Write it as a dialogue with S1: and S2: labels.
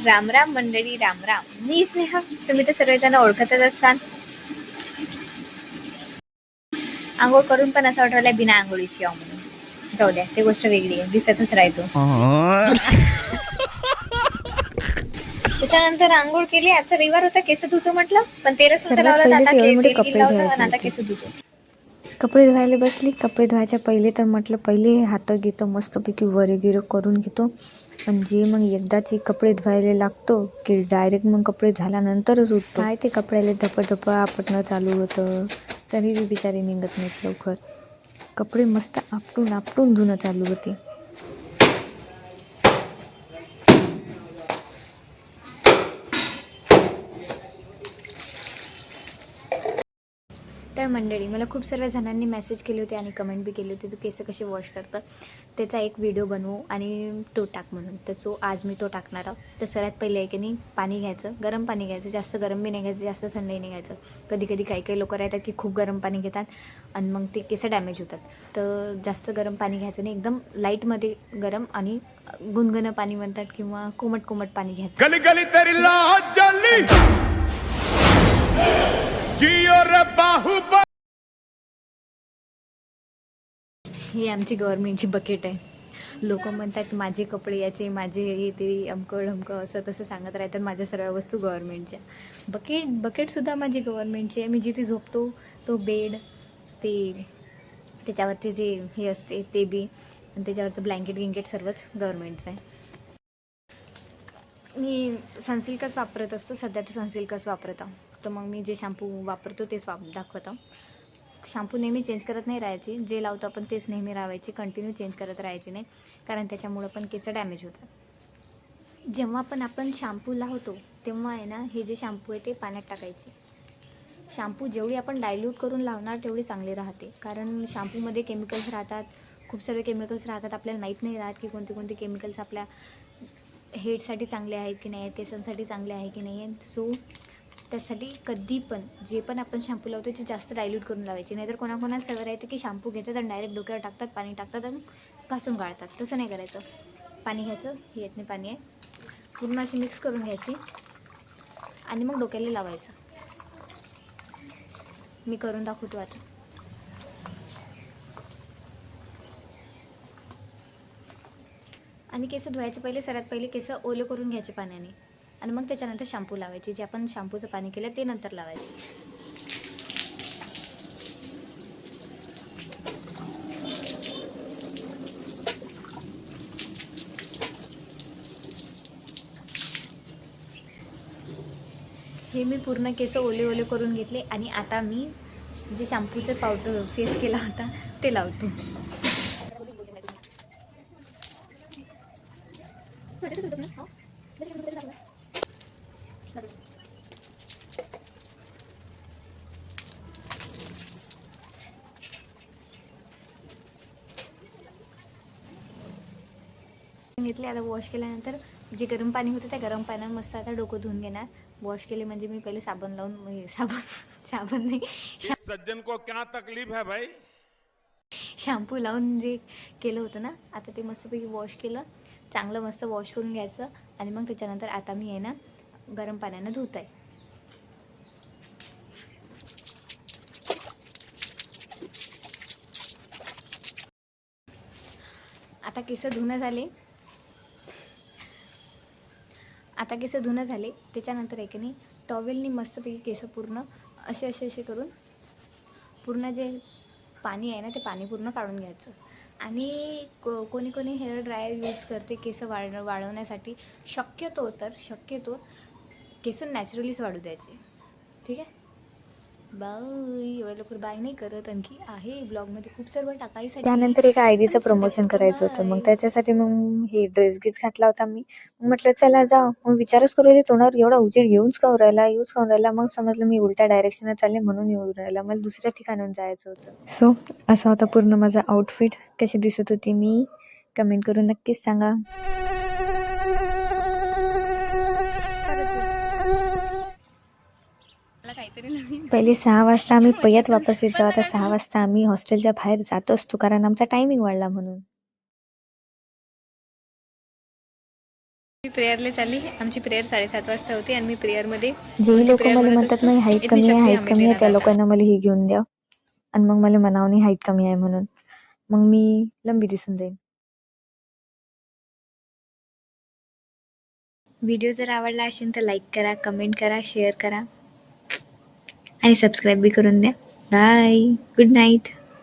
S1: राम राम मंडळी, राम राम. मी स्नेहा. तुम्ही तर सर्वजण ओळखतच असाल. आंघोळ करून पण असं वाटलं बिना आंघोळीची आहो म्हणून. जाऊ द्या, ती गोष्ट वेगळी आहे, दिसतच राहतो. त्याच्यानंतर आंघोळ केली. आता रविवार होता, केस धुतो म्हटलं, पण तेलच नव्हतं
S2: सर्वात
S1: लावलं.
S2: पहिले
S1: आता
S2: एवढे मोठे
S1: तेल
S2: कपडे
S1: लावलं आणि
S2: धुवायचे
S1: आता
S2: होते.
S1: केस धुतो.
S2: कपडे धुवायला बसली. कपडे धुवायच्या पहिले तर म्हटलं पहिले हात घेतो, मस्तपैकी वरे गिरं करून घेतो. आणि जे मग एकदाचे कपडे धुवायला लागतो की डायरेक्ट मग कपडे झाल्यानंतरच उठतो. काय ते कपड्याला धपधप आपटणं चालू होतं, तरी बी बिचारी निघत नाहीत लवकर. कपडे मस्त आपटून आपटून धुणं चालू होते. तर मंडळी, मला खूप सर्व जणांनी मेसेज केले होते आणि कमेंट बी केली होती, तू केस कसे वॉश करतं, त्याचा एक व्हिडिओ बनवू आणि तो टाक म्हणून. तर सो आज मी तो टाकणार आहोत. तर सगळ्यात पहिले आहे की नाही, पाणी घ्यायचं, गरम पाणी घ्यायचं. जास्त गरम बी नाही घ्यायचं, जास्त थंडही नाही घ्यायचं. कधी कधी काही लोक राहतात की खूप गरम पाणी घेतात आणि मग ते केस डॅमेज होतात. तर जास्त गरम पाणी घ्यायचं नाही, एकदम लाईटमध्ये गरम आणि गुणगुणं पाणी म्हणतात किंवा कोमट कोमट पाणी घ्यायचं.
S3: गली गली तेरी लाज जली जियो रे बाहुबली.
S1: ही आमची गव्हर्नमेंटची बकेट आहे. लोक म्हणतात माझे कपडे याचे, माझे हे ते अमकं ढमकं असं तसं सांगत राहतात. माझ्या सर्व वस्तू गव्हर्नमेंटच्या. बकेटसुद्धा माझी गव्हर्नमेंटची आहे. मी जिथे झोपतो तो बेड, ते त्याच्यावरचे जे हे असते ते बी, आणि त्याच्यावरचं ब्लँकेट सर्वच गव्हर्नमेंटचं आहे. मी सनसिल्कच वापरत असतो. सध्या तर सनसिल्कच वापरत आहो. तर मग मी जे शॅम्पू वापरतो तेच दाखवत आहो. शॅम्पू नेहमी चेंज करत नाही राहायची. जे लावतो आपण तेच नेहमी लावायचे, कंटिन्यू चेंज करत राहायचे नाही, कारण त्याच्यामुळं पण केस डॅमेज होतात. जेव्हा पण आपण शॅम्पू लावतो तेव्हा आहे ना, हे जे शॅम्पू आहे ते पाण्यात टाकायचे. शॅम्पू जेवढी आपण डायल्यूट करून लावणार तेवढी चांगली राहते, कारण शॅम्पूमध्ये केमिकल्स राहतात, खूप सारे केमिकल्स राहतात. आपल्याला माहीत नाही राहत की कोणते कोणते केमिकल्स आपल्या हेडसाठी चांगले आहेत की नाही आहेत, केसांसाठी चांगले आहे की नाही आहेत. सो त्यासाठी कधी पण जे पण आपण शॅम्पू लावतो ते जास्त डायल्यूट करून लावायचे. नाहीतर कोणाकोणाला सवय राहते की शॅम्पू घेतात आणि डायरेक्ट डोक्यावर टाकतात, पाणी टाकतात आणि घासून काढतात. तसं नाही करायचं. पाणी घ्यायचं, हे यातनं पाणी आहे, पूर्ण अशी मिक्स करून घ्यायची आणि मग डोक्याला लावायचं. मी करून दाखवतो आता. आणि केस धुवायचे पहिले, सर्वात पहिले केस ओले करून घ्यायचे पाण्याने आणि मग त्याच्यानंतर शॅम्पू लावायचे. जे आपण शॅम्पूचं पाणी केलं ते नंतर लावायचे. हे मी पूर्ण केस ओले करून घेतले आणि आता मी जे शॅम्पूचं पावडर फेस केला होता ते लावते. घेतले. आता वॉश केल्यानंतर जे गरम पाणी होतं त्या गरम पाण्यात मस्त आता डोकं धुवून घेणार. वॉश केले म्हणजे मी पहिले साबण लावून, साबण नाही,
S3: इस सज्जन को क्या तकलीफ है भाई.
S1: शॅम्पू लावून जे केलं होतं ना, आता ते मस्तपैकी वॉश केलं. चांगलं मस्त वॉश करून घ्यायचं आणि मग त्याच्यानंतर आता मी आहे ना गरम पाण्यानं धुत आहे. आता केस धुणं झाले. त्याच्यानंतर आहे की नाही, टॉवेलनी मस्तपैकी केस पूर्ण असे करून पूर्ण जे पाणी आहे ना ते पाणी पूर्ण काढून घ्यायचं. आणि कोणी हेअर ड्रायर यूज करते केस वाढवण्यासाठी. शक्यतो केस नॅचरलीच वाढू द्यायचे. ठीक आहे. बाय. एवढ्या लवकर बाय नाही करत, आणखी आहे ब्लॉगमध्ये खूप सर्व टाकायसाठी.
S2: त्यानंतर एका आयडीचं प्रमोशन करायचं होतं. मग त्याच्यासाठी मग हे ड्रेस घातला होता मी. मग म्हटलं चला जाऊ. मग विचारच करू राहिले तोंडावर एवढा उजेड यूज खाऊ राहिला. मग समजलं मी उलट्या डायरेक्शनला चालले म्हणून येऊ राहिला. मला दुसऱ्या ठिकाणाहून जायचं होतं. सो असा होता पूर्ण माझा आउटफिट. कशी दिसत होती मी कमेंट करून नक्कीच सांगा. पहिले 6 वाजता आम्ही पयत वापस येत जाऊ. आता 6 वाजता आम्ही हॉस्टेलच्या बाहेर जात असतो, कारण आमचा टायमिंग वाढला म्हणून.
S1: मी प्रेयरला चालली. आमची प्रेयर 7:30 वाजता होती आणि मी प्रेयरमध्ये
S2: जे लोक मला म्हणतात नाही हाईट कमी आहे त्या लोकांना मला हे घेऊन द्या आणि मग मला म्हणावं नाही हाईट कमी आहे म्हणून, मग मी लंबी दिसून जाईन. व्हिडिओ जर आवडला असेल तर लाईक करा, कमेंट करा, शेअर करा आणि सबस्क्राईब बी करून द्या. Bye, good night.